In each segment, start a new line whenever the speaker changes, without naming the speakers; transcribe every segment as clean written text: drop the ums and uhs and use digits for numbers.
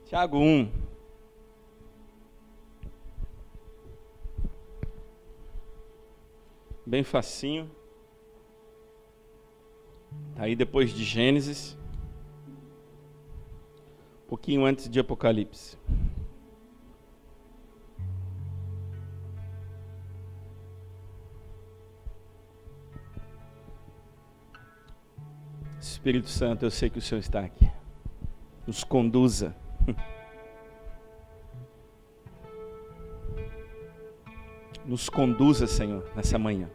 Tiago 1. Bem facinho. Tá aí depois de Gênesis. Um pouquinho antes de Apocalipse. Espírito Santo, eu sei que o Senhor está aqui. Nos conduza. Nos conduza, Senhor, nessa manhã.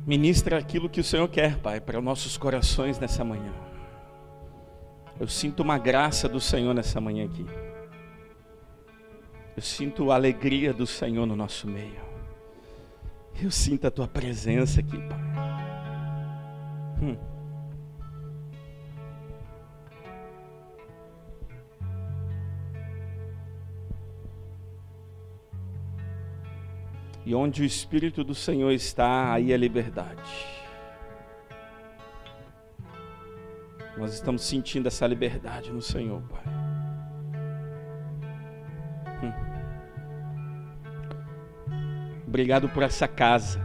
Ministra aquilo que o Senhor quer, Pai, para nossos corações nessa manhã. Eu sinto uma graça do Senhor nessa manhã aqui. Eu sinto a alegria do Senhor no nosso meio. Eu sinto a Tua presença aqui, Pai. E onde o Espírito do Senhor está, aí é liberdade. Nós estamos sentindo essa liberdade no Senhor, Pai. Obrigado por essa casa.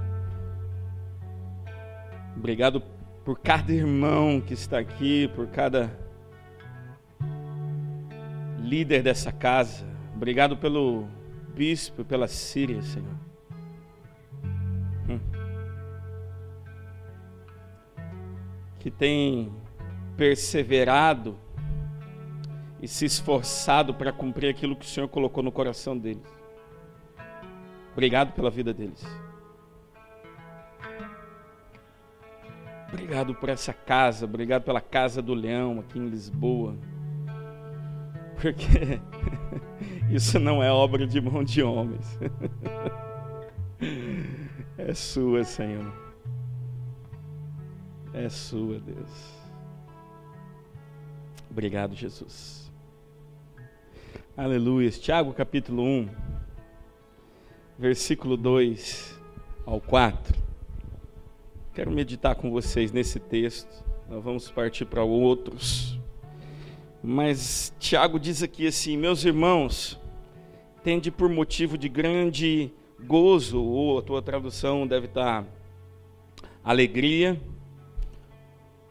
Obrigado por cada irmão que está aqui, por cada líder dessa casa. Obrigado pelo bispo, pela Síria, Senhor. Que tem perseverado e se esforçado para cumprir aquilo que o Senhor colocou no coração deles. Obrigado pela vida deles. Obrigado por essa casa, obrigado pela Casa do Leão aqui em Lisboa. Porque isso não é obra de mão de homens. É sua, Senhor. É sua, Deus. Obrigado, Jesus. Aleluia. Tiago capítulo 1, versículo 2 ao 4. Quero meditar com vocês nesse texto. Nós vamos partir para outros. Mas Tiago diz aqui assim: meus irmãos, tende por motivo de grande gozo, ou a tua tradução deve estar alegria,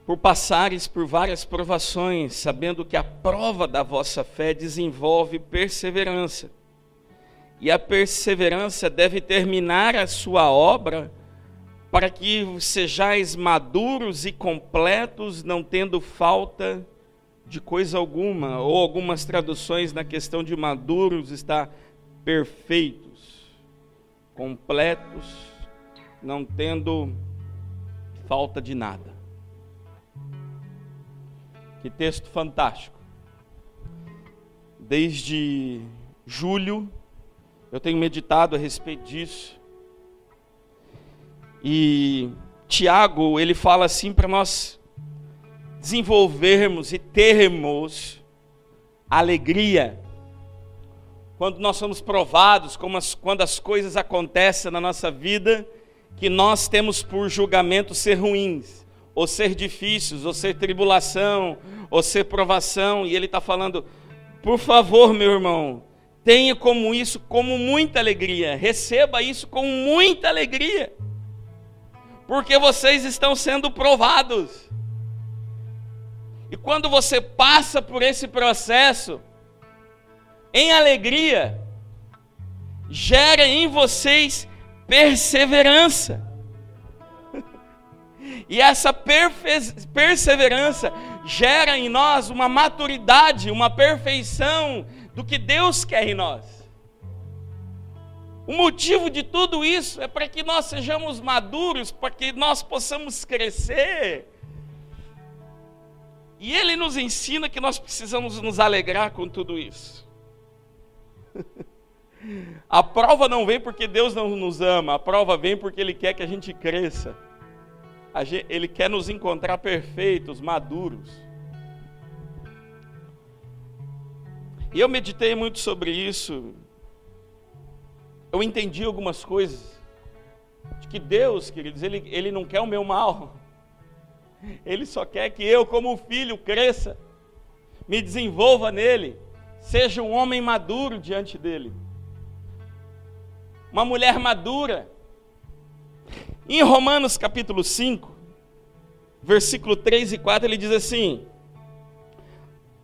por passares por várias provações, sabendo que a prova da vossa fé desenvolve perseverança. E a perseverança deve terminar a sua obra, para que sejais maduros e completos, não tendo falta de coisa alguma. Ou algumas traduções na questão de maduros está perfeitos, completos, não tendo falta de nada. Que texto fantástico. Desde julho eu tenho meditado a respeito disso. E Tiago, ele fala assim para nós desenvolvermos e termos alegria quando nós somos provados, quando as coisas acontecem na nossa vida que nós temos por julgamento ser ruins, ou ser difíceis, ou ser tribulação, ou ser provação. E ele está falando: por favor, meu irmão, tenha como isso como muita alegria, receba isso com muita alegria, porque vocês estão sendo provados. E quando você passa por esse processo em alegria, gera em vocês perseverança. E essa perseverança gera em nós uma maturidade, uma perfeição do que Deus quer em nós. O motivo de tudo isso é para que nós sejamos maduros, para que nós possamos crescer. E Ele nos ensina que nós precisamos nos alegrar com tudo isso. A prova não vem porque Deus não nos ama, a prova vem porque Ele quer que a gente cresça. Ele quer nos encontrar perfeitos, maduros. E eu meditei muito sobre isso. Eu entendi algumas coisas. De que Deus, queridos, Ele não quer o meu mal. Ele só quer que eu, como filho, cresça, me desenvolva nele, seja um homem maduro diante dele, uma mulher madura. Em Romanos capítulo 5, versículo 3 e 4, ele diz assim,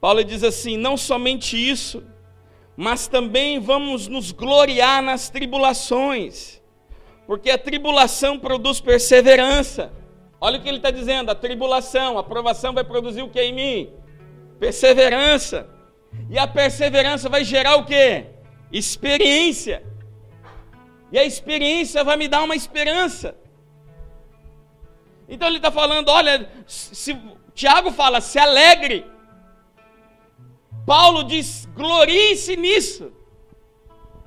Paulo diz assim: não somente isso, mas também vamos nos gloriar nas tribulações, porque a tribulação produz perseverança. Olha o que ele está dizendo, a tribulação, a provação vai produzir o que em mim? Perseverança. E a perseverança vai gerar o que? Experiência. E a experiência vai me dar uma esperança. Então ele está falando, olha, Tiago fala, se alegre. Paulo diz, glorie-se nisso.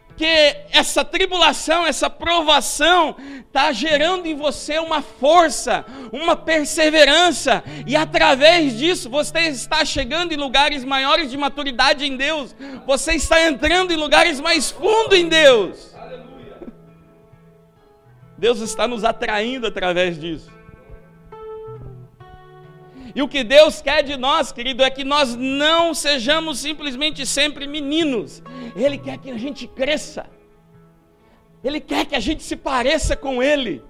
Porque essa tribulação, essa provação está gerando em você uma força, uma perseverança, e através disso você está chegando em lugares maiores de maturidade em Deus, você está entrando em lugares mais fundos em Deus. Aleluia. Deus está nos atraindo através disso. E o que Deus quer de nós, querido, é que nós não sejamos simplesmente sempre meninos. Ele quer que a gente cresça. Ele quer que a gente se pareça com Ele.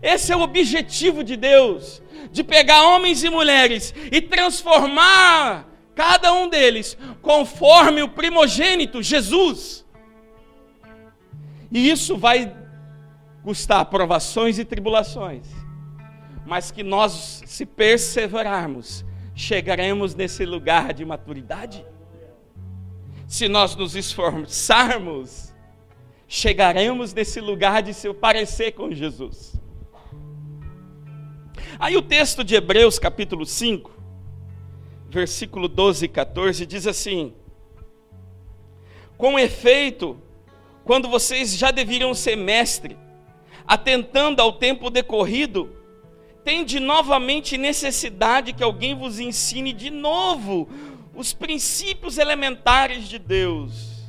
Esse é o objetivo de Deus, de pegar homens e mulheres e transformar cada um deles conforme o primogênito, Jesus. E isso vai custar provações e tribulações. Mas que nós, se perseverarmos, chegaremos nesse lugar de maturidade. Se nós nos esforçarmos, chegaremos nesse lugar de se parecer com Jesus. Aí o texto de Hebreus capítulo 5, versículo 12 e 14, diz assim: com efeito, quando vocês já deveriam ser mestre, atentando ao tempo decorrido, tende novamente necessidade que alguém vos ensine de novo os princípios elementares de Deus.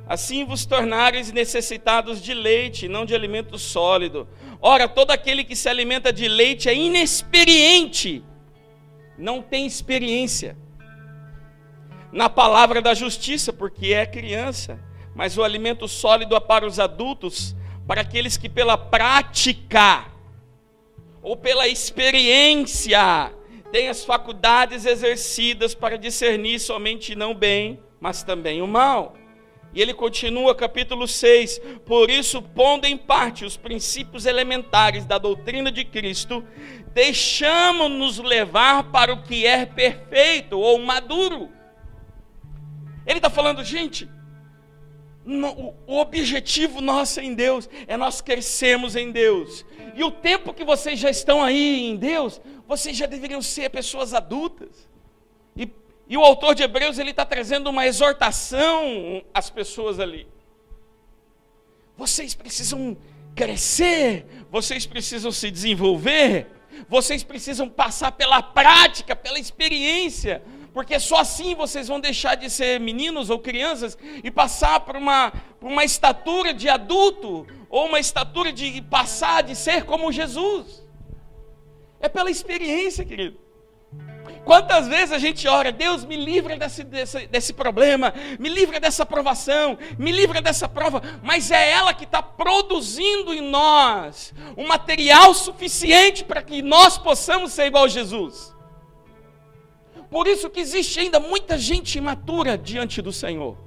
Assim vos tornareis necessitados de leite, não de alimento sólido. Ora, todo aquele que se alimenta de leite é inexperiente, não tem experiência na palavra da justiça, porque é criança. Mas o alimento sólido é para os adultos, para aqueles que pela prática ou pela experiência têm as faculdades exercidas para discernir somente não o bem, mas também o mal. E ele continua, capítulo 6, por isso, pondo em parte os princípios elementares da doutrina de Cristo, deixamo-nos levar para o que é perfeito ou maduro. Ele está falando, gente, o objetivo nosso em Deus é nós crescermos em Deus. E o tempo que vocês já estão aí em Deus, vocês já deveriam ser pessoas adultas. E o autor de Hebreus, ele está trazendo uma exortação às pessoas ali. Vocês precisam crescer, vocês precisam se desenvolver, vocês precisam passar pela prática, pela experiência, porque só assim vocês vão deixar de ser meninos ou crianças e passar por uma estatura de adulto, ou uma estatura de passar de ser como Jesus. É pela experiência, querido. Quantas vezes a gente ora, Deus me livra desse problema, me livra dessa provação, me livra dessa prova, mas é ela que está produzindo em nós um material suficiente para que nós possamos ser igual a Jesus. Por isso que existe ainda muita gente imatura diante do Senhor,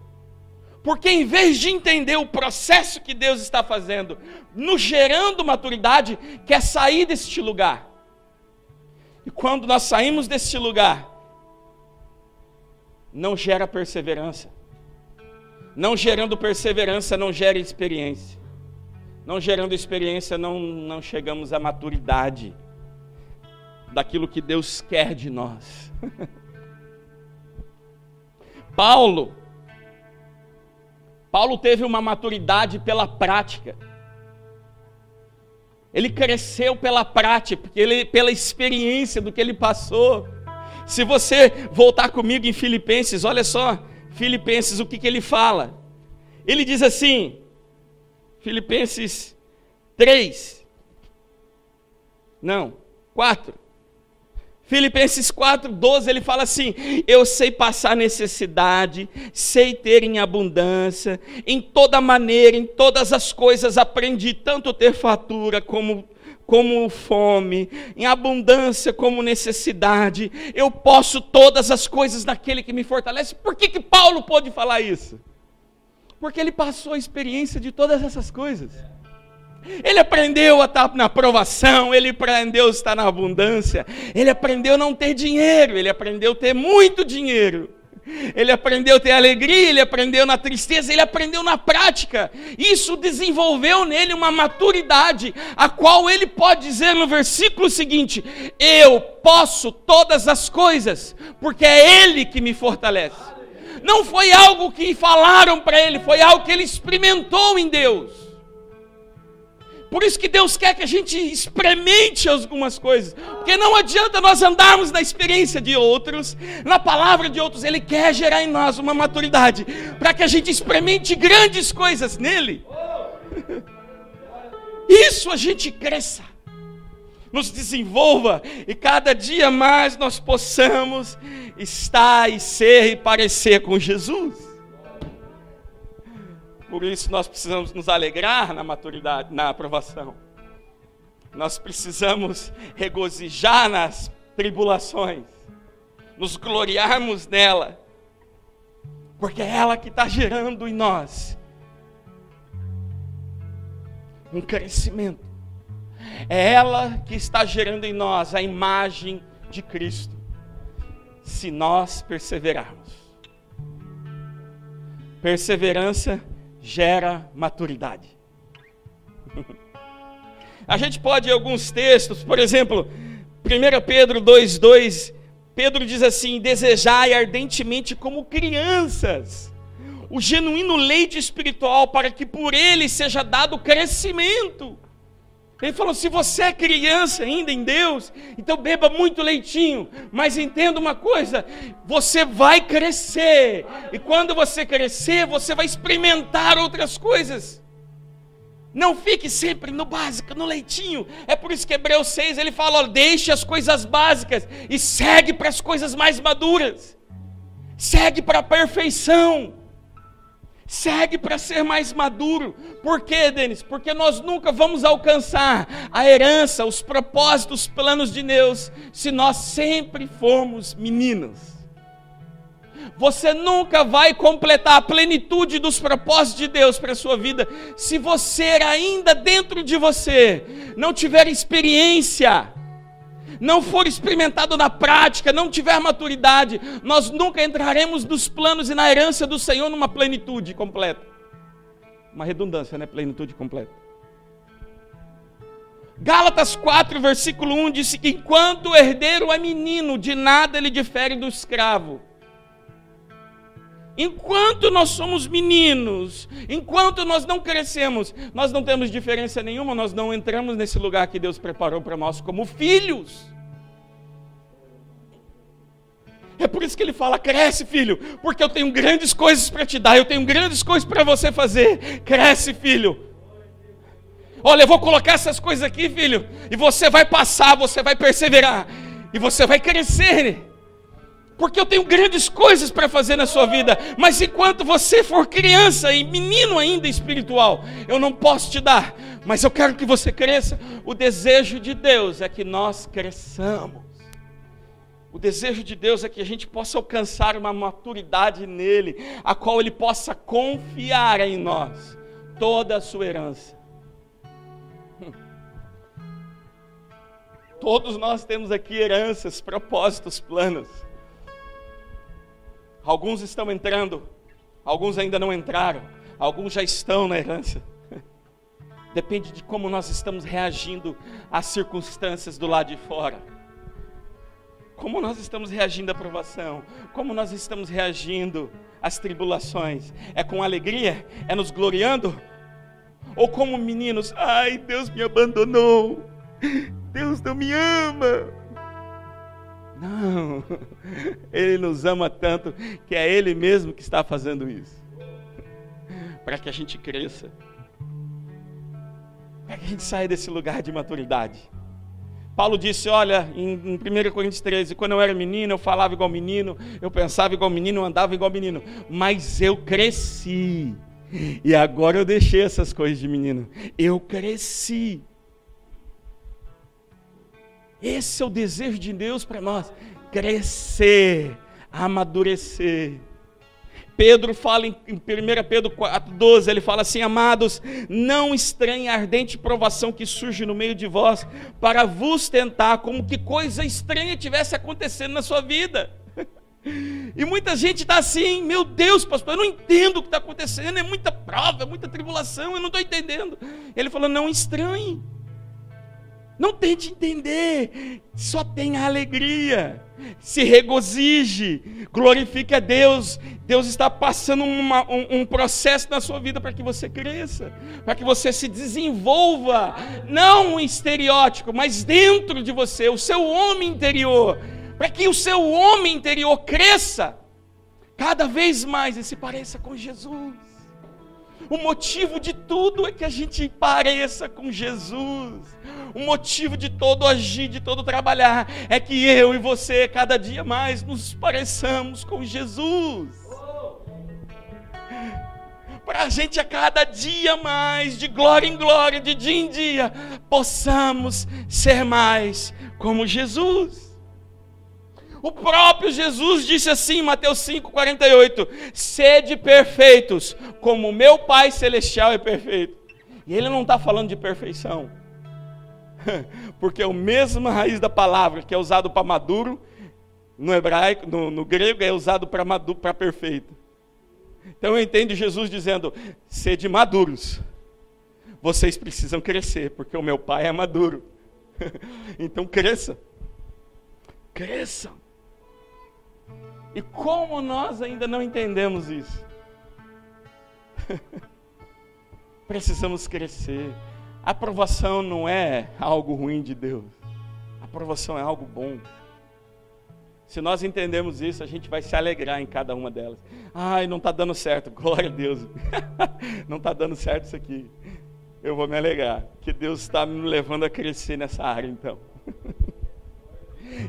porque em vez de entender o processo que Deus está fazendo, nos gerando maturidade, quer sair deste lugar. E quando nós saímos deste lugar, não gera perseverança. Não gerando perseverança, não gera experiência. Não gerando experiência, não chegamos à maturidade daquilo que Deus quer de nós. Paulo teve uma maturidade pela prática. Ele cresceu pela prática, pela experiência do que ele passou. Se você voltar comigo em Filipenses, olha só, Filipenses, o que ele fala? Ele diz assim, Filipenses 3, Não, 4. Filipenses 4:12, ele fala assim: eu sei passar necessidade, sei ter em abundância, em toda maneira, em todas as coisas aprendi tanto ter fartura como fome, em abundância como necessidade, eu posso todas as coisas naquele que me fortalece. Por que Paulo pôde falar isso? Porque ele passou a experiência de todas essas coisas. Ele aprendeu a estar na provação, ele aprendeu a estar na abundância, ele aprendeu a não ter dinheiro, ele aprendeu a ter muito dinheiro, ele aprendeu a ter alegria, ele aprendeu na tristeza, ele aprendeu na prática. Isso desenvolveu nele uma maturidade, a qual ele pode dizer no versículo seguinte: eu posso todas as coisas, porque é ele que me fortalece. Não foi algo que falaram para ele, foi algo que ele experimentou em Deus. Por isso que Deus quer que a gente experimente algumas coisas, porque não adianta nós andarmos na experiência de outros, na palavra de outros. Ele quer gerar em nós uma maturidade, para que a gente experimente grandes coisas nele. Isso a gente cresça, nos desenvolva, e cada dia mais nós possamos estar e ser e parecer com Jesus. Por isso nós precisamos nos alegrar na maturidade, na aprovação. Nós precisamos regozijar nas tribulações, nos gloriarmos nela, porque é ela que está gerando em nós um crescimento. É ela que está gerando em nós a imagem de Cristo, se nós perseverarmos. Perseverança gera maturidade. A gente pode ir a alguns textos, por exemplo, 1 Pedro 2:2, Pedro diz assim: desejai ardentemente como crianças o genuíno leite espiritual, para que por ele seja dado crescimento. Ele falou: se você é criança ainda em Deus, então beba muito leitinho, mas entenda uma coisa, você vai crescer, e quando você crescer, você vai experimentar outras coisas. Não fique sempre no básico, no leitinho. É por isso que Hebreus 6, ele fala: ó, deixe as coisas básicas e segue para as coisas mais maduras, segue para a perfeição, segue para ser mais maduro. Por quê, Denis? Porque nós nunca vamos alcançar a herança, os propósitos, os planos de Deus, se nós sempre formos meninos. Você nunca vai completar a plenitude dos propósitos de Deus para a sua vida, se você ainda dentro de você não tiver experiência, não for experimentado na prática, não tiver maturidade. Nós nunca entraremos nos planos e na herança do Senhor numa plenitude completa. Uma redundância, né? Plenitude completa. Gálatas 4, versículo 1 diz que enquanto o herdeiro é menino, de nada ele difere do escravo. Enquanto nós somos meninos, enquanto nós não crescemos, nós não temos diferença nenhuma, nós não entramos nesse lugar que Deus preparou para nós como filhos. É por isso que ele fala: cresce, filho, porque eu tenho grandes coisas para te dar, eu tenho grandes coisas para você fazer. Cresce, filho. Olha, eu vou colocar essas coisas aqui, filho, e você vai passar, você vai perseverar, e você vai crescer, porque eu tenho grandes coisas para fazer na sua vida. Mas enquanto você for criança e menino ainda espiritual, eu não posso te dar, mas eu quero que você cresça. O desejo de Deus é que nós cresçamos. O desejo de Deus é que a gente possa alcançar uma maturidade nele, a qual ele possa confiar em nós toda a sua herança. Todos nós temos aqui heranças, propósitos, planos. Alguns estão entrando, alguns ainda não entraram, alguns já estão na herança. Depende de como nós estamos reagindo às circunstâncias do lado de fora. Como nós estamos reagindo à provação, como nós estamos reagindo às tribulações. É com alegria? É nos gloriando? Ou como meninos: ai, Deus me abandonou, Deus não me ama. Não, Ele nos ama tanto que é Ele mesmo que está fazendo isso, para que a gente cresça, para que a gente saia desse lugar de maturidade, Paulo disse, olha, em 1 Coríntios 13, quando eu era menino, eu falava igual menino, eu pensava igual menino, eu andava igual menino, mas eu cresci, e agora eu deixei essas coisas de menino, eu cresci. Esse é o desejo de Deus para nós, crescer, amadurecer. Pedro fala em 1 Pedro 4,12, ele fala assim, amados, não estranhem a ardente provação que surge no meio de vós, para vos tentar, como que coisa estranha tivesse acontecendo na sua vida. E muita gente está assim, meu Deus, pastor, eu não entendo o que está acontecendo, é muita prova, é muita tribulação, eu não estou entendendo. Ele falou, não estranhe. Não tente entender, só tenha alegria, se regozije, glorifique a Deus. Deus está passando um processo na sua vida para que você cresça, para que você se desenvolva, não um estereótipo, mas dentro de você, o seu homem interior, para que o seu homem interior cresça cada vez mais e se pareça com Jesus. O motivo de tudo é que a gente pareça com Jesus. O motivo de todo agir, de todo trabalhar, é que eu e você, cada dia mais, nos pareçamos com Jesus. Para a gente, a cada dia mais, de glória em glória, de dia em dia, possamos ser mais como Jesus. O próprio Jesus disse assim, Mateus 5,48, sede perfeitos, como o meu Pai Celestial é perfeito. E ele não está falando de perfeição, porque a mesma raiz da palavra que é usado para maduro, no hebraico, no grego é usado para maduro, para perfeito. Então eu entendo Jesus dizendo, sede maduros, vocês precisam crescer, porque o meu Pai é maduro. Então cresça, cresça. E como nós ainda não entendemos isso? Precisamos crescer. A aprovação não é algo ruim de Deus. A aprovação é algo bom. Se nós entendemos isso, a gente vai se alegrar em cada uma delas. Ai, não está dando certo. Glória a Deus. Não está dando certo isso aqui. Eu vou me alegrar, que Deus está me levando a crescer nessa área então.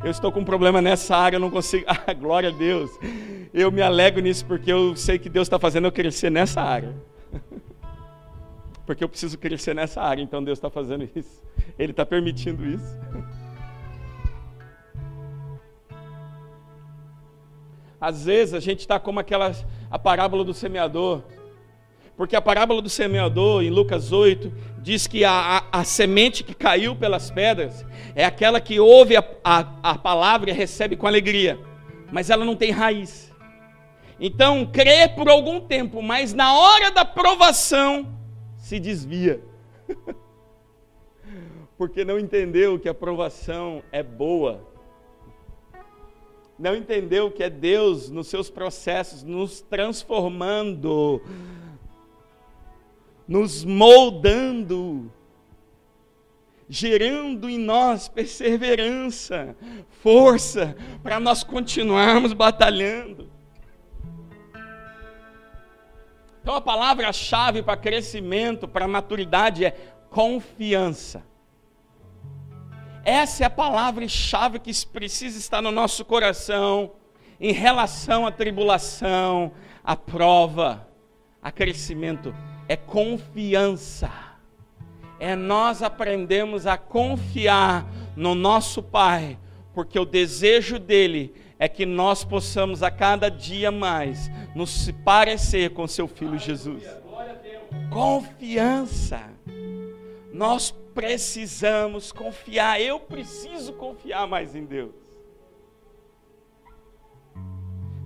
Eu estou com um problema nessa área, eu não consigo. Ah, glória a Deus. Eu me alegro nisso porque eu sei que Deus está fazendo eu crescer nessa área. Porque eu preciso crescer nessa área, então Deus está fazendo isso. Ele está permitindo isso. Às vezes a gente está como a parábola do semeador. Porque a parábola do semeador, em Lucas 8, diz que a semente que caiu pelas pedras é aquela que ouve a palavra e recebe com alegria, mas ela não tem raiz. Então, crê por algum tempo, mas na hora da provação, se desvia. Porque não entendeu que a provação é boa. Não entendeu que é Deus, nos seus processos, nos transformando, nos moldando, gerando em nós perseverança, força, para nós continuarmos batalhando. Então a palavra-chave para crescimento, para maturidade é confiança. Essa é a palavra-chave que precisa estar no nosso coração, em relação à tribulação, à prova, a crescimento. É confiança, é nós aprendemos a confiar no nosso Pai, porque o desejo dele é que nós possamos a cada dia mais nos parecer com seu Filho Jesus. Confiança, nós precisamos confiar, eu preciso confiar mais em Deus.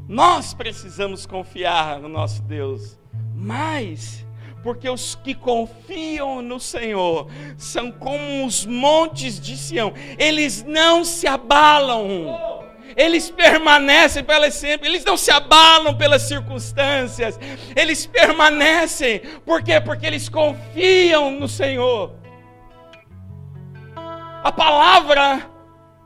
Nós precisamos confiar no nosso Deus, mais porque os que confiam no Senhor são como os montes de Sião, eles não se abalam, eles permanecem para sempre, eles não se abalam pelas circunstâncias, eles permanecem, por quê? Porque eles confiam no Senhor. A palavra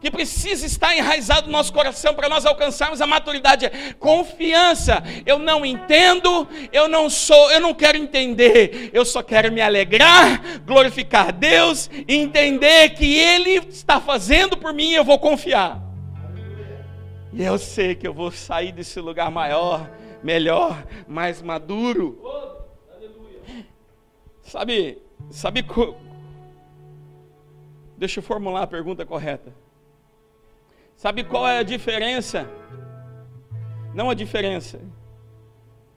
que precisa estar enraizado no nosso coração para nós alcançarmos a maturidade é confiança. Eu não entendo, eu não quero entender, eu só quero me alegrar, glorificar Deus e entender que Ele está fazendo por mim e eu vou confiar. E eu sei que eu vou sair desse lugar maior, melhor, mais maduro. Sabe, deixa eu formular a pergunta correta. Sabe qual é a diferença? Não a diferença,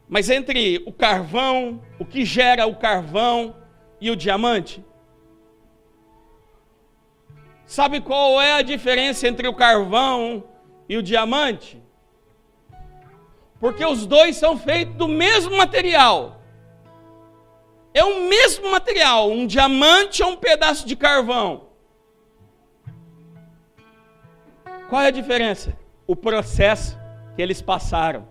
mas entre o carvão, o que gera o carvão e o diamante? Sabe qual é a diferença entre o carvão e o diamante? Porque os dois são feitos do mesmo material. É o mesmo material, um diamante é um pedaço de carvão. Qual é a diferença? O processo que eles passaram.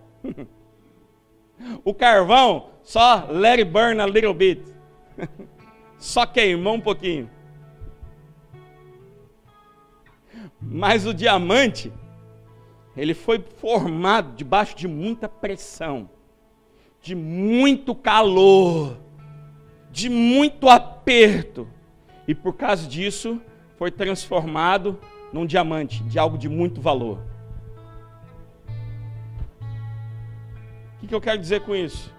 O carvão só let it burn a little bit. Só queimou um pouquinho. Mas o diamante, ele foi formado debaixo de muita pressão, de muito calor, de muito aperto. E por causa disso, foi transformado num diamante, de algo de muito valor. O que eu quero dizer com isso?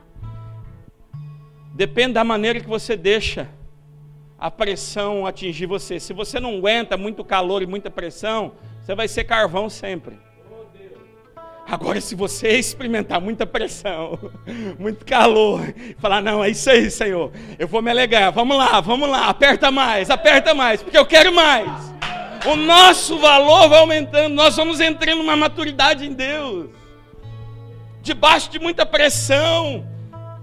Depende da maneira que você deixa a pressão atingir você. Se você não aguenta muito calor e muita pressão, você vai ser carvão sempre. Agora, se você experimentar muita pressão, muito calor, falar, não, é isso aí, Senhor, eu vou me alegrar, vamos lá, aperta mais, porque eu quero mais. O nosso valor vai aumentando, nós vamos entrando numa maturidade em Deus, debaixo de muita pressão,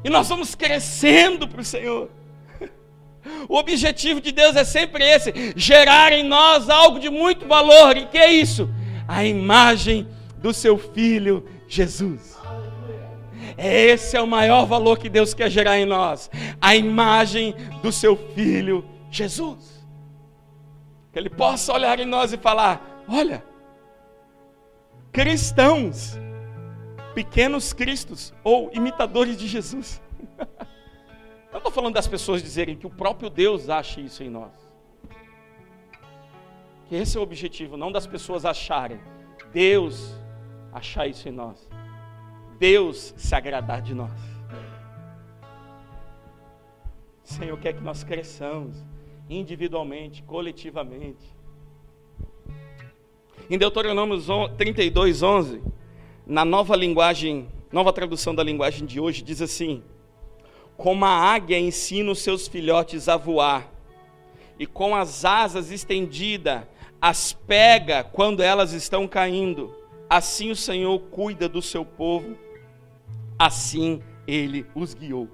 e nós vamos crescendo para o Senhor. O objetivo de Deus é sempre esse, gerar em nós algo de muito valor, e que é isso? A imagem do seu Filho Jesus. Esse é o maior valor que Deus quer gerar em nós, a imagem do seu Filho Jesus. Que Ele possa olhar em nós e falar, olha, cristãos, pequenos cristos, ou imitadores de Jesus. Eu não estou falando das pessoas dizerem que o próprio Deus ache isso em nós. Que esse é o objetivo, não das pessoas acharem. Deus achar isso em nós. Deus se agradar de nós. Senhor, quer que nós cresçamos individualmente, coletivamente. Em Deuteronômio 32:11, na nova tradução da linguagem de hoje, diz assim: como a águia ensina os seus filhotes a voar, e com as asas estendidas as pega quando elas estão caindo, assim o Senhor cuida do seu povo, assim Ele os guiou.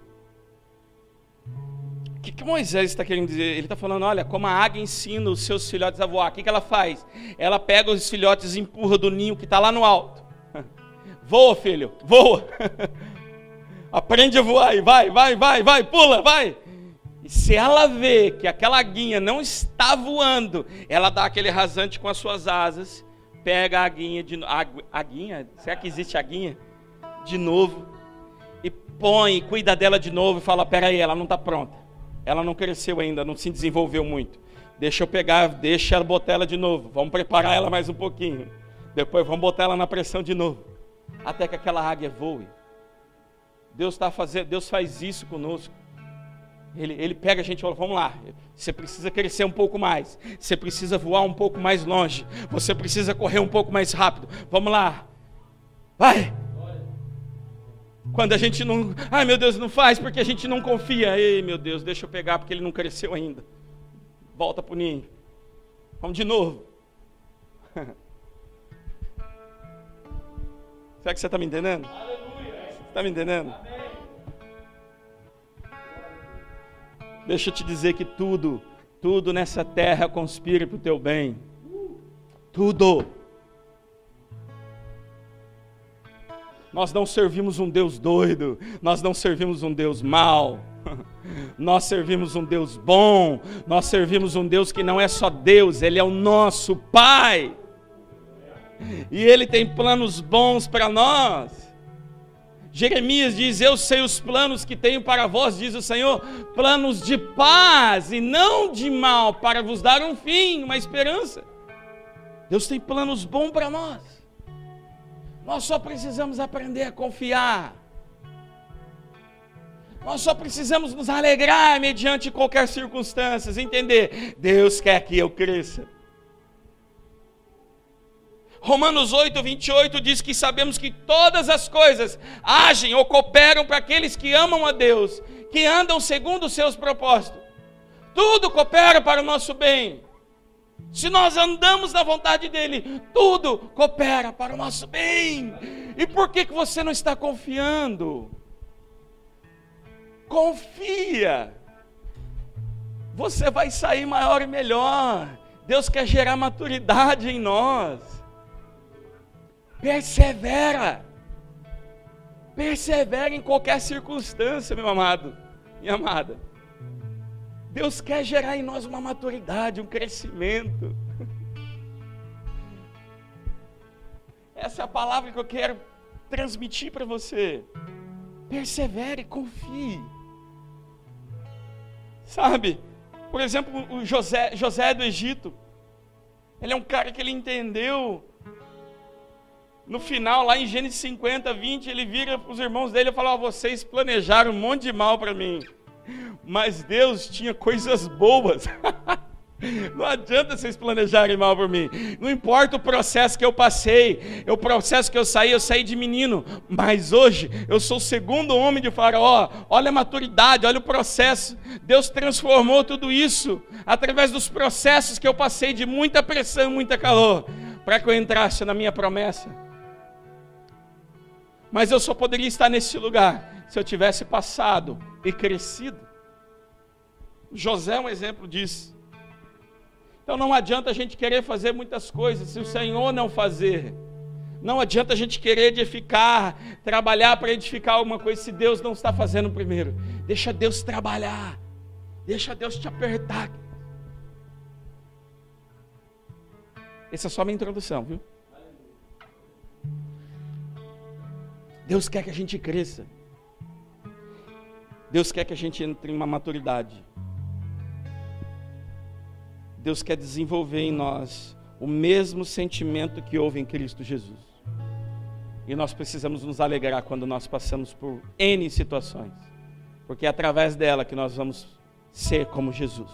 O que Moisés está querendo dizer? Ele está falando, olha, como a águia ensina os seus filhotes a voar, o que ela faz? Ela pega os filhotes e empurra do ninho que está lá no alto. Voa, filho, voa. Aprende a voar, e vai, pula, vai. E se ela vê que aquela aguinha não está voando, ela dá aquele rasante com as suas asas, pega a aguinha, será que existe aguinha? De novo, e põe, cuida dela de novo e fala, peraí, ela não está pronta. Ela não cresceu ainda, não se desenvolveu muito. Deixa ela botar ela de novo. Vamos preparar ela mais um pouquinho. Depois vamos botar ela na pressão de novo. Até que aquela águia voe. Deus faz isso conosco. Ele pega a gente e fala, vamos lá. Você precisa crescer um pouco mais. Você precisa voar um pouco mais longe. Você precisa correr um pouco mais rápido. Vamos lá. Vai. Quando a gente não... Ai, meu Deus, não faz porque a gente não confia. Ei, meu Deus, deixa eu pegar porque ele não cresceu ainda. Volta para o ninho. Vamos de novo. Será que você está me entendendo? Aleluia. Você está me entendendo? Amém. Deixa eu te dizer que tudo nessa terra conspira para o teu bem. Tudo. Nós não servimos um Deus doido, nós não servimos um Deus mau, nós servimos um Deus bom, nós servimos um Deus que não é só Deus, Ele é o nosso Pai. E Ele tem planos bons para nós. Jeremias diz: eu sei os planos que tenho para vós, diz o Senhor, planos de paz e não de mal, para vos dar um fim, uma esperança. Deus tem planos bons para nós. Nós só precisamos aprender a confiar. Nós só precisamos nos alegrar mediante qualquer circunstância, entender, Deus quer que eu cresça. Romanos 8, 28 diz que sabemos que todas as coisas agem ou cooperam para aqueles que amam a Deus, que andam segundo os seus propósitos. Tudo coopera para o nosso bem. Se nós andamos na vontade dEle, tudo coopera para o nosso bem. E por que você não está confiando? Confia. Você vai sair maior e melhor. Deus quer gerar maturidade em nós. Persevera. Persevera em qualquer circunstância, meu amado, minha amada. Deus quer gerar em nós uma maturidade, um crescimento. Essa é a palavra que eu quero transmitir para você. Persevere, confie. Sabe, por exemplo, o José do Egito, ele é um cara que ele entendeu. No final, lá em Gênesis 50, 20, ele vira para os irmãos dele e fala: vocês planejaram um monte de mal para mim, mas Deus tinha coisas boas. Não adianta vocês planejarem mal por mim. Não importa o processo que eu passei, o processo que eu saí de menino, mas hoje eu sou o segundo homem de Faraó. Olha a maturidade, olha o processo. Deus transformou tudo isso através dos processos que eu passei, de muita pressão, muita calor, para que eu entrasse na minha promessa. Mas eu só poderia estar nesse lugar se eu tivesse passado e crescido. José é um exemplo disso. Então não adianta a gente querer fazer muitas coisas se o Senhor não fazer. Não adianta a gente querer edificar, trabalhar para edificar alguma coisa se Deus não está fazendo primeiro. Deixa Deus trabalhar. Deixa Deus te apertar. Essa é só a minha introdução, viu? Deus quer que a gente cresça. Deus quer que a gente entre em uma maturidade. Deus quer desenvolver em nós o mesmo sentimento que houve em Cristo Jesus. E nós precisamos nos alegrar quando nós passamos por N situações, porque é através dela que nós vamos ser como Jesus.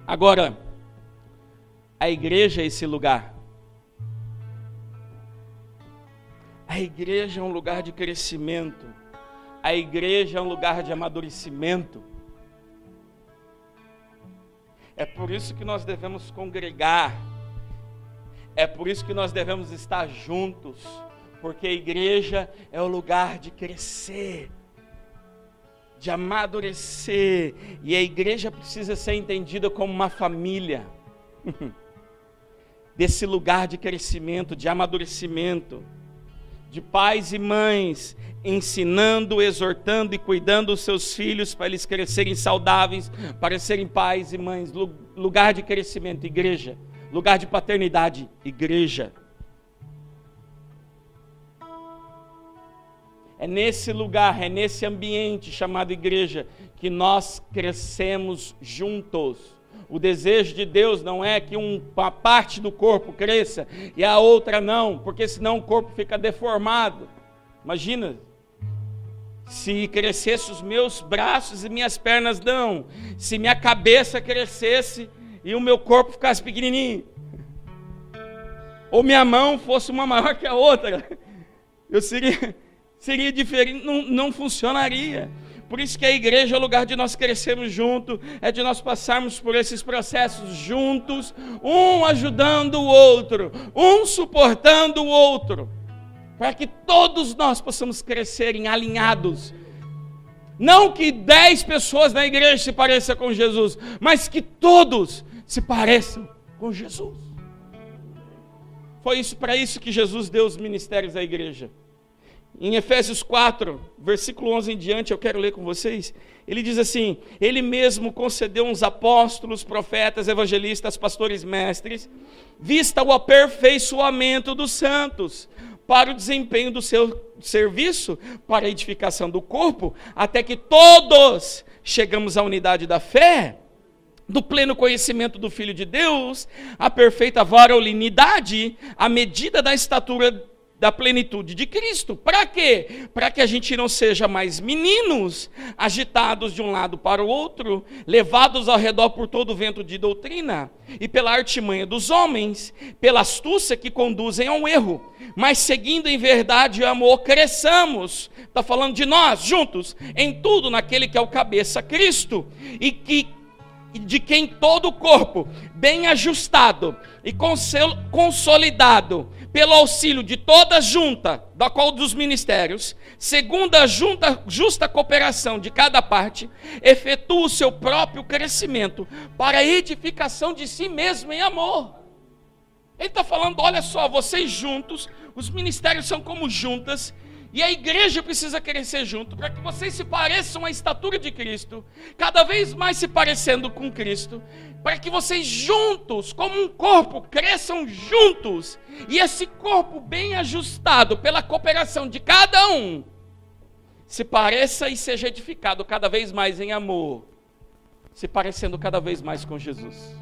Agora, a igreja é esse lugar. A igreja é um lugar de crescimento. A igreja é um lugar de amadurecimento. É por isso que nós devemos congregar. É por isso que nós devemos estar juntos. Porque a igreja é o lugar de crescer, de amadurecer. E a igreja precisa ser entendida como uma família. Desse lugar de crescimento, de amadurecimento. De pais e mães, ensinando, exortando e cuidando dos seus filhos para eles crescerem saudáveis, para serem pais e mães. Lugar de crescimento, igreja. Lugar de paternidade, igreja. É nesse lugar, é nesse ambiente chamado igreja que nós crescemos juntos. O desejo de Deus não é que uma parte do corpo cresça e a outra não, porque senão o corpo fica deformado. Imagina, se crescesse os meus braços e minhas pernas não, se minha cabeça crescesse e o meu corpo ficasse pequenininho, ou minha mão fosse uma maior que a outra, eu seria diferente, não funcionaria. Por isso que a igreja é o lugar de nós crescermos juntos, é de nós passarmos por esses processos juntos, um ajudando o outro, um suportando o outro, para que todos nós possamos crescer alinhados. Não que 10 pessoas na igreja se pareçam com Jesus, mas que todos se pareçam com Jesus. Foi para isso que Jesus deu os ministérios à igreja. Em Efésios 4, versículo 11 em diante, eu quero ler com vocês. Ele diz assim: Ele mesmo concedeu uns apóstolos, profetas, evangelistas, pastores, mestres, vista o aperfeiçoamento dos santos, para o desempenho do seu serviço, para a edificação do corpo, até que todos chegamos à unidade da fé, do pleno conhecimento do Filho de Deus, à perfeita varonilidade, à medida da estatura da plenitude de Cristo. Para quê? Para que a gente não seja mais meninos, agitados de um lado para o outro, levados ao redor por todo o vento de doutrina, e pela artimanha dos homens, pela astúcia que conduzem ao erro, mas seguindo em verdade e amor, cresçamos. Está falando de nós, juntos, em tudo naquele que é o cabeça, Cristo, e de quem todo o corpo, bem ajustado e consolidado, pelo auxílio de toda a junta, da qual dos ministérios, segundo a justa cooperação de cada parte, efetua o seu próprio crescimento, para a edificação de si mesmo em amor. Ele está falando, olha só, vocês juntos, os ministérios são como juntas, e a igreja precisa crescer junto, para que vocês se pareçam à estatura de Cristo, cada vez mais se parecendo com Cristo, para que vocês juntos, como um corpo, cresçam juntos, e esse corpo bem ajustado pela cooperação de cada um, se pareça e seja edificado cada vez mais em amor, se parecendo cada vez mais com Jesus.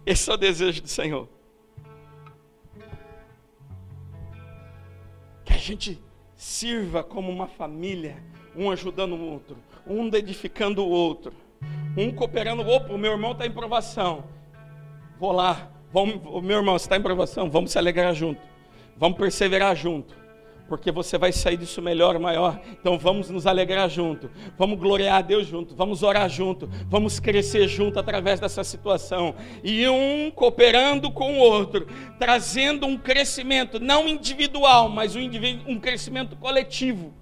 Esse é o desejo do Senhor. Que a gente sirva como uma família, um ajudando o outro, um edificando o outro, um cooperando. Opa, o meu irmão está em provação, vou lá, meu irmão, você está em provação, vamos se alegrar junto, vamos perseverar junto, porque você vai sair disso melhor, maior. Então vamos nos alegrar junto, vamos gloriar a Deus junto, vamos orar junto, vamos crescer junto através dessa situação, e um cooperando com o outro, trazendo um crescimento, não individual, mas um crescimento coletivo.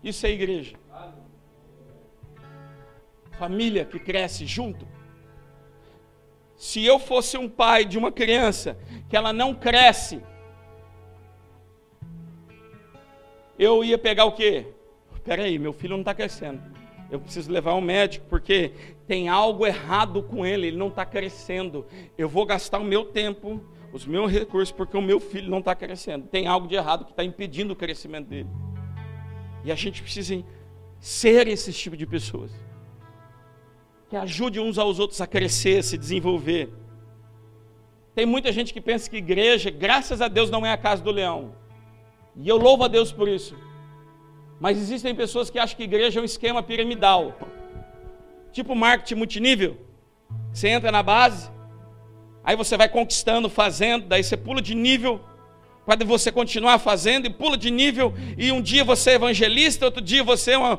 Isso é igreja. Família que cresce junto. Se eu fosse um pai de uma criança que ela não cresce, eu ia pegar o quê? Espera aí, meu filho não está crescendo, eu preciso levar ao médico, porque tem algo errado com ele, ele não está crescendo, eu vou gastar o meu tempo, os meus recursos, porque o meu filho não está crescendo, tem algo de errado que está impedindo o crescimento dele. E a gente precisa ser esse tipo de pessoas, que ajude uns aos outros a crescer, a se desenvolver. Tem muita gente que pensa que igreja, graças a Deus, não é a casa do leão. E eu louvo a Deus por isso. Mas existem pessoas que acham que igreja é um esquema piramidal, tipo marketing multinível. Você entra na base, aí você vai conquistando, fazendo, daí você pula de nível, para você continuar fazendo, e pula de nível, e um dia você é evangelista, outro dia você é uma...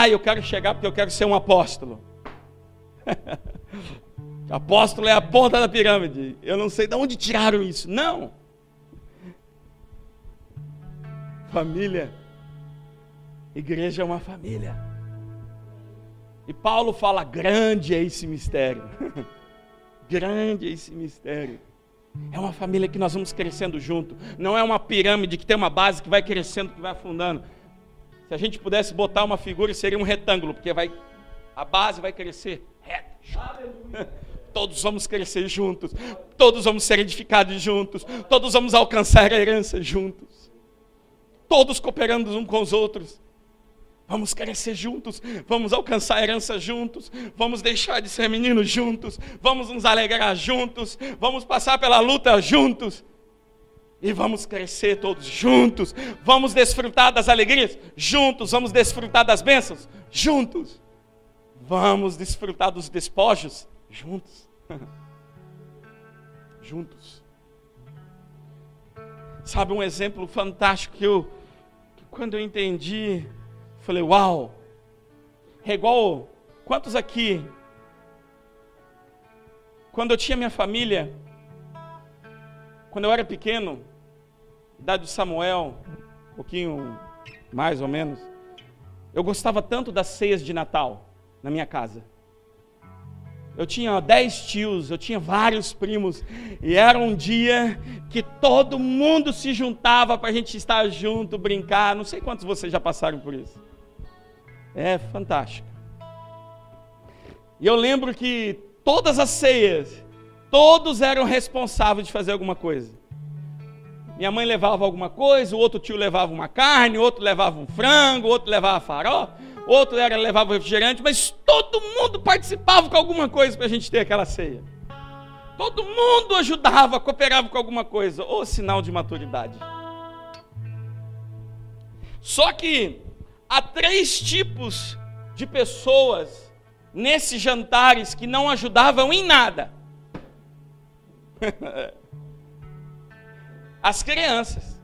eu quero chegar porque eu quero ser um apóstolo. Apóstolo é a ponta da pirâmide. Eu não sei de onde tiraram isso. Não. Família, igreja é uma família. E Paulo fala, grande é esse mistério. Grande é esse mistério. É uma família que nós vamos crescendo junto. Não é uma pirâmide que tem uma base que vai crescendo, que vai afundando. Se a gente pudesse botar uma figura, seria um retângulo, porque a base vai crescer reto. Todos vamos crescer juntos. Todos vamos ser edificados juntos. Todos vamos alcançar a herança juntos. Todos cooperando uns com os outros. Vamos crescer juntos, vamos alcançar a herança juntos, vamos deixar de ser meninos juntos, vamos nos alegrar juntos, vamos passar pela luta juntos, e vamos crescer todos juntos, vamos desfrutar das alegrias juntos, vamos desfrutar das bênçãos juntos, vamos desfrutar dos despojos juntos. Juntos. Sabe um exemplo fantástico que quando eu entendi, falei, uau, é igual, quantos aqui, quando eu tinha minha família, quando eu era pequeno, idade de Samuel, um pouquinho mais ou menos, eu gostava tanto das ceias de Natal na minha casa. Eu tinha 10 tios, eu tinha vários primos, e era um dia que todo mundo se juntava para a gente estar junto, brincar. Não sei quantos vocês já passaram por isso. É fantástico. E eu lembro que todas as ceias, todos eram responsáveis de fazer alguma coisa. Minha mãe levava alguma coisa, o outro tio levava uma carne, o outro levava um frango, o outro levava farofa, o outro levava refrigerante, mas todo mundo participava com alguma coisa para a gente ter aquela ceia. Todo mundo ajudava, cooperava com alguma coisa. Ô, sinal de maturidade. Só que há 3 tipos de pessoas nesses jantares que não ajudavam em nada. As crianças.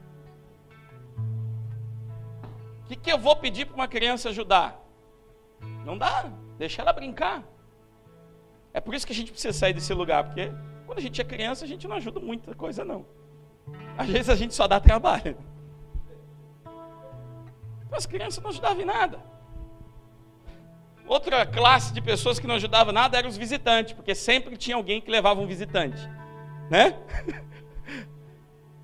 O que eu vou pedir para uma criança ajudar? Não dá, deixa ela brincar. É por isso que a gente precisa sair desse lugar, porque quando a gente é criança, a gente não ajuda muita coisa, não. Às vezes a gente só dá trabalho. As crianças não ajudavam em nada. Outra classe de pessoas que não ajudavam nada eram os visitantes, porque sempre tinha alguém que levava um visitante, né?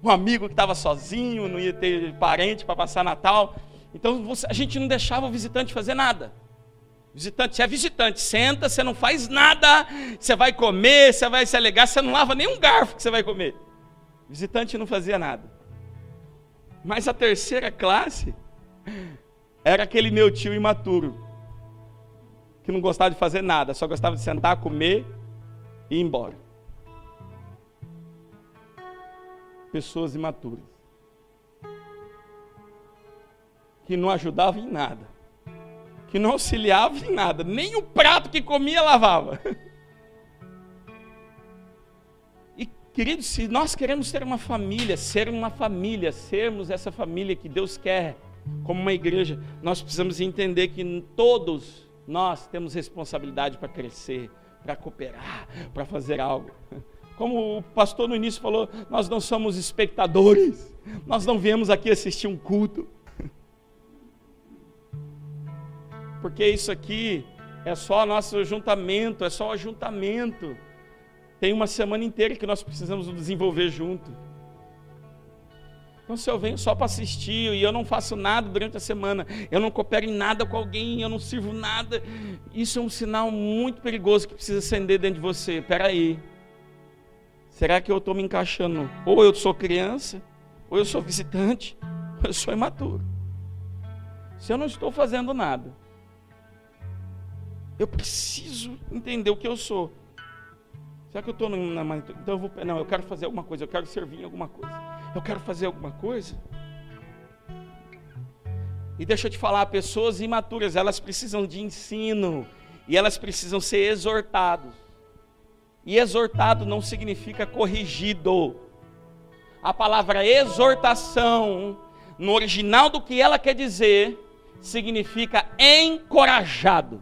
Um amigo que estava sozinho, não ia ter parente para passar Natal. Então a gente não deixava o visitante fazer nada. Visitante, você é visitante, senta, você não faz nada, você vai comer, você vai se alegar, você não lava nem um garfo que você vai comer. Visitante não fazia nada. Mas a terceira classe era aquele meu tio imaturo, que não gostava de fazer nada, só gostava de sentar, comer e ir embora. Pessoas imaturas, que não ajudavam em nada, que não auxiliavam em nada, nem o prato que comia lavava. E queridos, se nós queremos ser uma família, sermos essa família que Deus quer, como uma igreja, nós precisamos entender que todos nós temos responsabilidade para crescer, para cooperar, para fazer algo. Como o pastor no início falou, nós não somos espectadores, nós não viemos aqui assistir um culto, porque isso aqui é só nosso ajuntamento, é só o ajuntamento. Tem uma semana inteira que nós precisamos desenvolver junto. Então se eu venho só para assistir e eu não faço nada durante a semana, eu não coopero em nada com alguém, eu não sirvo nada, isso é um sinal muito perigoso que precisa acender dentro de você. Espera aí, será que eu estou me encaixando? Ou eu sou criança, ou eu sou visitante, ou eu sou imaturo. Se eu não estou fazendo nada, eu preciso entender o que eu sou. Será que eu estou então eu quero fazer alguma coisa, eu quero servir em alguma coisa, eu quero fazer alguma coisa. E deixa eu te falar, pessoas imaturas, elas precisam de ensino, e elas precisam ser exortadas. E exortado não significa corrigido. A palavra exortação, no original do que ela quer dizer, significa encorajado.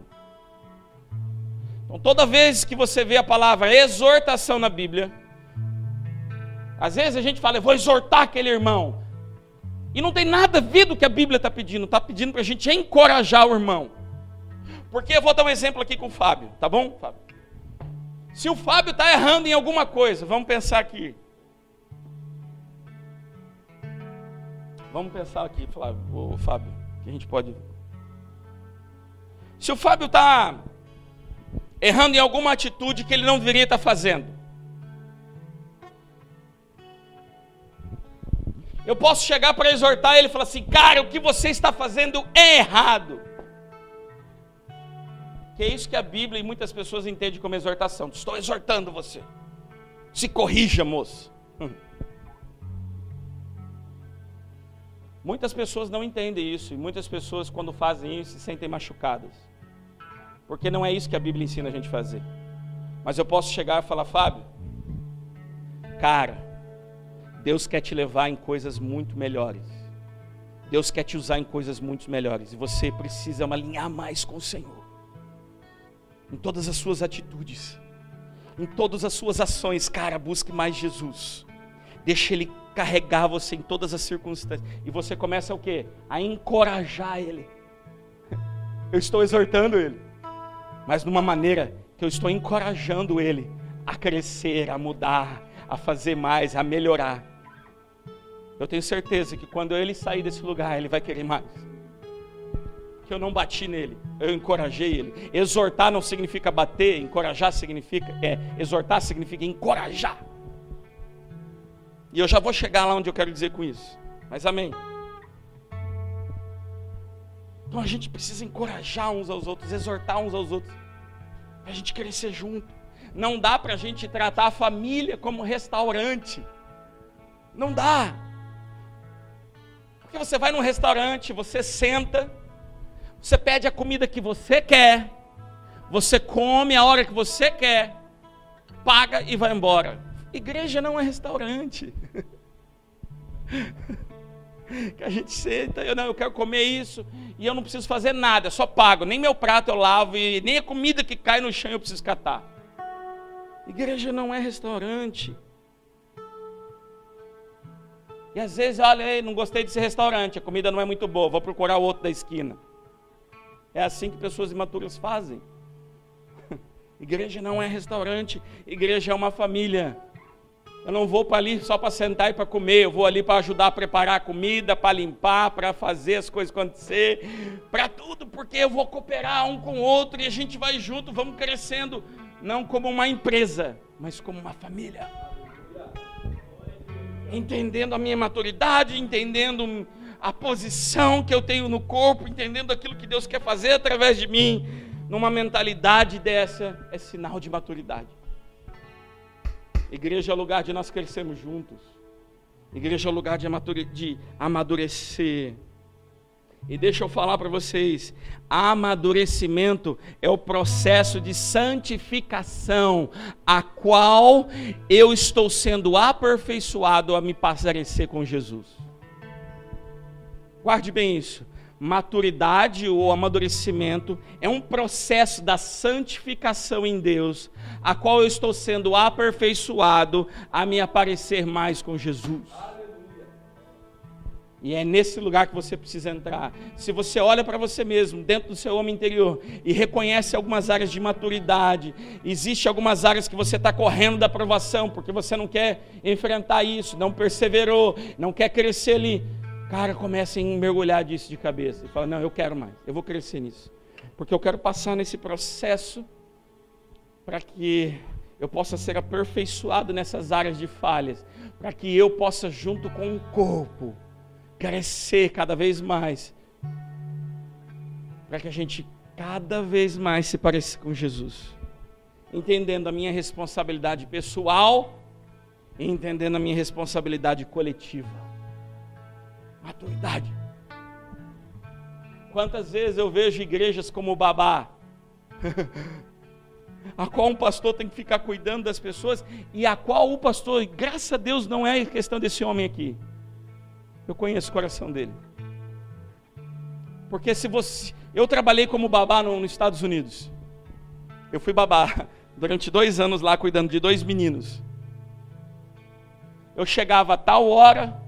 Então toda vez que você vê a palavra exortação na Bíblia, às vezes a gente fala, eu vou exortar aquele irmão, e não tem nada a ver do que a Bíblia está pedindo para a gente encorajar o irmão. Porque eu vou dar um exemplo aqui com o Fábio, tá bom, Fábio? Se o Fábio está errando em alguma coisa, vamos pensar aqui. Vamos pensar aqui, Flávio, ô Fábio, que a gente pode... Se o Fábio está errando em alguma atitude que ele não deveria estar fazendo, eu posso chegar para exortar ele e falar assim, cara, o que você está fazendo é errado. Que é isso que a Bíblia e muitas pessoas entendem como exortação. Estou exortando você. Se corrija, moço. Muitas pessoas não entendem isso. E muitas pessoas, quando fazem isso, se sentem machucadas. Porque não é isso que a Bíblia ensina a gente a fazer. Mas eu posso chegar e falar, Fábio, cara, Deus quer te levar em coisas muito melhores. Deus quer te usar em coisas muito melhores. E você precisa alinhar mais com o Senhor. Em todas as suas atitudes, em todas as suas ações, cara, busque mais Jesus. Deixa Ele carregar você em todas as circunstâncias. E você começa o quê? A encorajar Ele. Eu estou exortando Ele, mas de uma maneira que eu estou encorajando ele a crescer, a mudar, a fazer mais, a melhorar. Eu tenho certeza que quando ele sair desse lugar, ele vai querer mais. Que eu não bati nele, eu encorajei ele. Exortar não significa bater, encorajar significa, exortar significa encorajar. E eu já vou chegar lá onde eu quero dizer com isso. Mas amém. Então a gente precisa encorajar uns aos outros, exortar uns aos outros, para a gente crescer junto. Não dá para a gente tratar a família como restaurante. Não dá. Porque você vai num restaurante, você senta, você pede a comida que você quer, você come a hora que você quer, paga e vai embora. Igreja não é restaurante. Que a gente senta, eu quero comer isso e eu não preciso fazer nada, eu só pago, nem meu prato eu lavo e nem a comida que cai no chão eu preciso catar. Igreja não é restaurante. E às vezes, olha, não gostei desse restaurante, a comida não é muito boa, vou procurar outro da esquina. É assim que pessoas imaturas fazem. Igreja não é restaurante, igreja é uma família. Eu não vou para ali só para sentar e para comer, eu vou ali para ajudar a preparar a comida, para limpar, para fazer as coisas acontecer, para tudo, porque eu vou cooperar um com o outro e a gente vai junto, vamos crescendo, não como uma empresa, mas como uma família. Entendendo a minha maturidade, entendendo a posição que eu tenho no corpo, entendendo aquilo que Deus quer fazer através de mim, numa mentalidade dessa, é sinal de maturidade. Igreja é o lugar de nós crescermos juntos. Igreja é o lugar de amadurecer. E deixa eu falar para vocês, amadurecimento é o processo de santificação, a qual eu estou sendo aperfeiçoado a me parecer com Jesus. Guarde bem isso. Maturidade ou amadurecimento é um processo da santificação em Deus, a qual eu estou sendo aperfeiçoado a me aparecer mais com Jesus. E é nesse lugar que você precisa entrar. Se você olha para você mesmo, dentro do seu homem interior, e reconhece algumas áreas de maturidade, existe algumas áreas que você está correndo da aprovação, porque você não quer enfrentar isso, não perseverou, não quer crescer ali. Cara, começa a mergulhar disso de cabeça. E fala, não, eu quero mais, eu vou crescer nisso. Porque eu quero passar nesse processo para que eu possa ser aperfeiçoado nessas áreas de falhas. Para que eu possa, junto com o corpo, crescer cada vez mais. Para que a gente cada vez mais se pareça com Jesus. Entendendo a minha responsabilidade pessoal e entendendo a minha responsabilidade coletiva. Maturidade. Quantas vezes eu vejo igrejas como babá, a qual um pastor tem que ficar cuidando das pessoas, e a qual o pastor, graças a Deus, não é questão desse homem aqui. Eu conheço o coração dele. Porque eu trabalhei como babá nos Estados Unidos. Eu fui babá durante 2 anos lá, cuidando de 2 meninos. Eu chegava a tal hora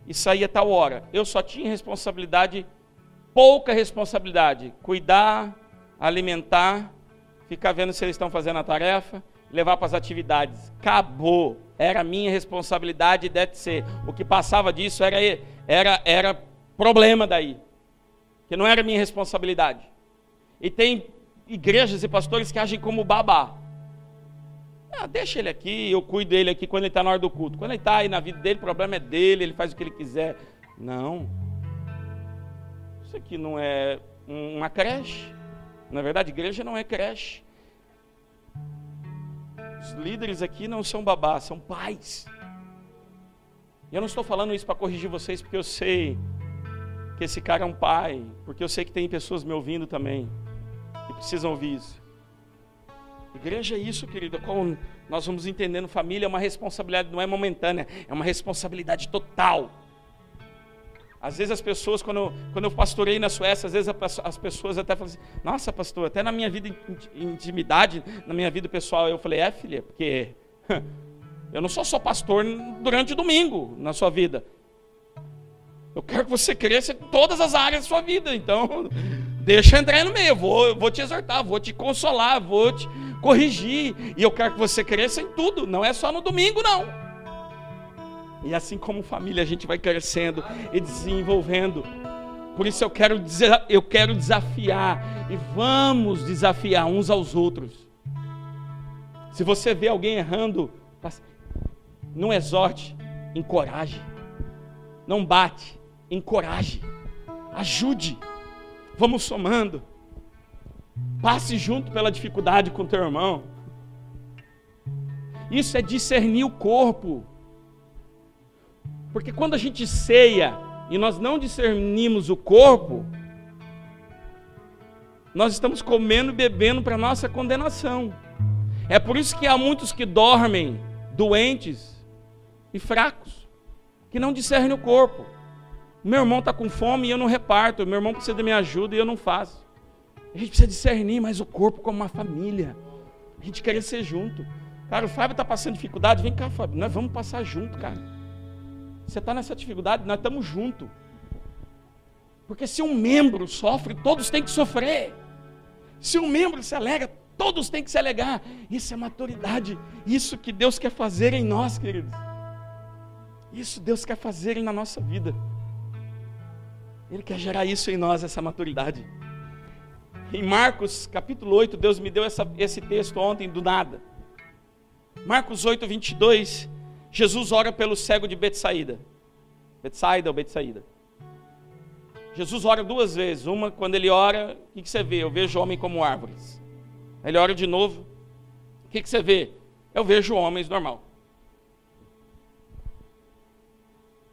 e saía tal hora. Eu só tinha responsabilidade, pouca responsabilidade, cuidar, alimentar, ficar vendo se eles estão fazendo a tarefa, levar para as atividades. Acabou. Era minha responsabilidade e deve ser. O que passava disso era problema daí, que não era minha responsabilidade. E tem igrejas e pastores que agem como babá. Deixa ele aqui, eu cuido dele aqui quando ele está na hora do culto. Quando ele está aí na vida dele, o problema é dele, ele faz o que ele quiser. Não. Isso aqui não é uma creche. Na verdade, igreja não é creche. Os líderes aqui não são babás, são pais. E eu não estou falando isso para corrigir vocês, porque eu sei que esse cara é um pai, porque eu sei que tem pessoas me ouvindo também, que precisam ouvir isso. Igreja é isso, querido, como nós vamos entendendo, família é uma responsabilidade, não é momentânea, é uma responsabilidade total. Às vezes as pessoas, quando eu pastorei na Suécia, às vezes as pessoas até falam assim, nossa pastor, até na minha vida intimidade, na minha vida pessoal, eu falei, filha, porque eu não sou só pastor durante o domingo na sua vida. Eu quero que você cresça em todas as áreas da sua vida, então deixa eu entrar no meio, eu vou te exortar, vou te consolar, vou te corrigir. E eu quero que você cresça em tudo, não é só no domingo, não. E assim como família, a gente vai crescendo e desenvolvendo. Por isso eu quero desafiar, e vamos desafiar uns aos outros. Se você vê alguém errando, não exorte, encoraje. Não bate, encoraje. Ajude. Vamos somando. Passe junto pela dificuldade com o teu irmão. Isso é discernir o corpo. Porque quando a gente ceia e nós não discernimos o corpo, nós estamos comendo e bebendo para a nossa condenação. É por isso que há muitos que dormem doentes e fracos, que não discernem o corpo. Meu irmão está com fome e eu não reparto, meu irmão precisa da minha ajuda e eu não faço. A gente precisa discernir mais o corpo como uma família. A gente quer ser junto. Cara, o Fábio está passando dificuldade, vem cá, Fábio, nós vamos passar junto, cara. Você está nessa dificuldade, nós estamos juntos. Porque se um membro sofre, todos têm que sofrer. Se um membro se alegra, todos têm que se alegrar. Isso é maturidade. Isso que Deus quer fazer em nós, queridos. Isso Deus quer fazer na nossa vida. Ele quer gerar isso em nós, essa maturidade. Em Marcos capítulo 8, Deus me deu esse texto ontem do nada. Marcos 8, 22, Jesus ora pelo cego de Betsaida. Betsaida ou Betsaida. Jesus ora duas vezes. Uma, quando ele ora, o que você vê? Eu vejo homem como árvores. Ele ora de novo. O que você vê? Eu vejo homens normal.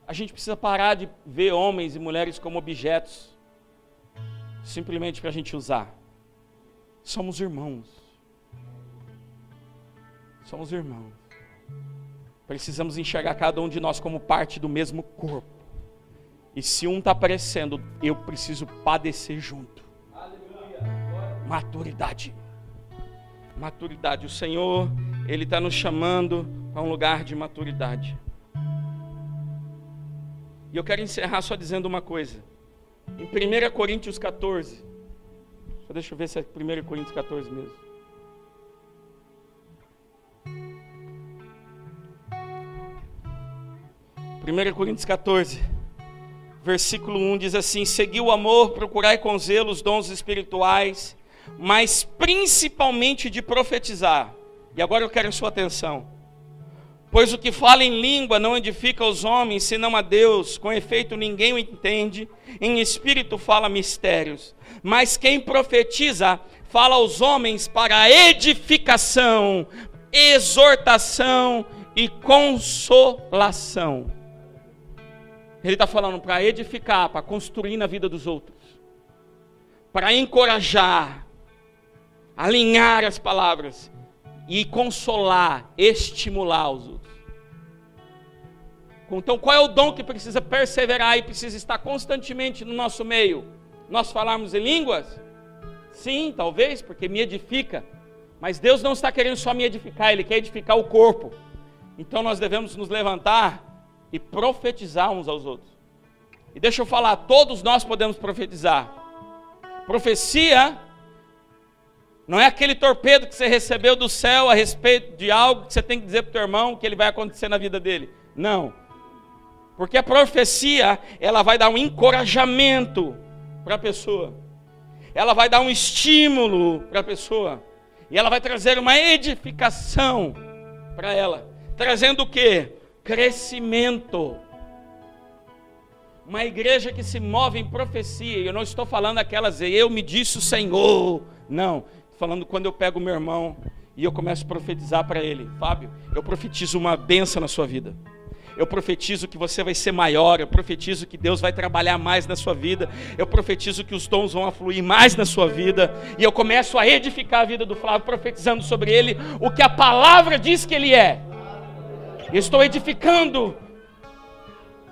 A gente precisa parar de ver homens e mulheres como objetos, simplesmente para a gente usar. Somos irmãos. Somos irmãos. Precisamos enxergar cada um de nós como parte do mesmo corpo. E se um está aparecendo, eu preciso padecer junto. Maturidade. Maturidade. O Senhor, Ele está nos chamando para um lugar de maturidade. E eu quero encerrar só dizendo uma coisa. Em 1 Coríntios 14. Só deixa eu ver se é 1 Coríntios 14 mesmo. Primeira Coríntios 14, versículo 1 diz assim: segui o amor, procurai com zelo os dons espirituais, mas principalmente de profetizar. E agora eu quero a sua atenção. Pois o que fala em língua não edifica os homens, senão a Deus. Com efeito ninguém o entende, em espírito fala mistérios. Mas quem profetiza, fala aos homens para edificação, exortação e consolação. Ele está falando para edificar, para construir na vida dos outros, para encorajar, alinhar as palavras e consolar, estimular os outros. Então, qual é o dom que precisa perseverar e precisa estar constantemente no nosso meio? Nós falarmos em línguas? Sim, talvez, porque me edifica. Mas Deus não está querendo só me edificar, Ele quer edificar o corpo. Então nós devemos nos levantar e profetizar uns aos outros. E deixa eu falar, todos nós podemos profetizar. Profecia não é aquele torpedo que você recebeu do céu a respeito de algo que você tem que dizer para o teu irmão que ele vai acontecer na vida dele. Não. Porque a profecia, ela vai dar um encorajamento para a pessoa. Ela vai dar um estímulo para a pessoa. E ela vai trazer uma edificação para ela. Trazendo o quê? Crescimento. Uma igreja que se move em profecia. Eu não estou falando aquelas, eu me disse o Senhor. Não. Estou falando quando eu pego o meu irmão e eu começo a profetizar para ele. Fábio, eu profetizo uma bênção na sua vida. Eu profetizo que você vai ser maior. Eu profetizo que Deus vai trabalhar mais na sua vida. Eu profetizo que os dons vão afluir mais na sua vida. E eu começo a edificar a vida do Flávio, profetizando sobre ele o que a palavra diz que ele é. Eu estou edificando.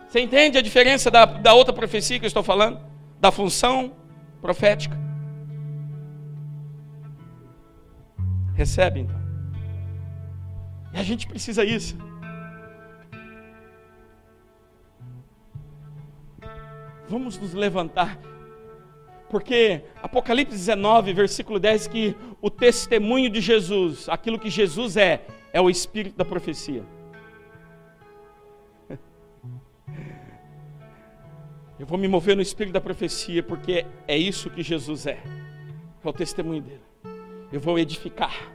Você entende a diferença da outra profecia que eu estou falando? Da função profética. Recebe então. E a gente precisa isso. Vamos nos levantar. Porque Apocalipse 19, versículo 10, que o testemunho de Jesus, aquilo que Jesus é o espírito da profecia. Eu vou me mover no espírito da profecia, porque é isso que Jesus é o testemunho dele. Eu vou edificar,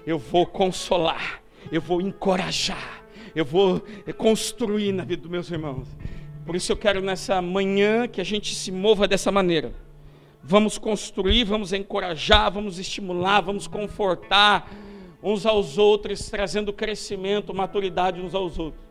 eu vou consolar, eu vou encorajar, eu vou construir na vida dos meus irmãos. Por isso eu quero nessa manhã que a gente se mova dessa maneira. Vamos construir, vamos encorajar, vamos estimular, vamos confortar uns aos outros, trazendo crescimento, maturidade uns aos outros.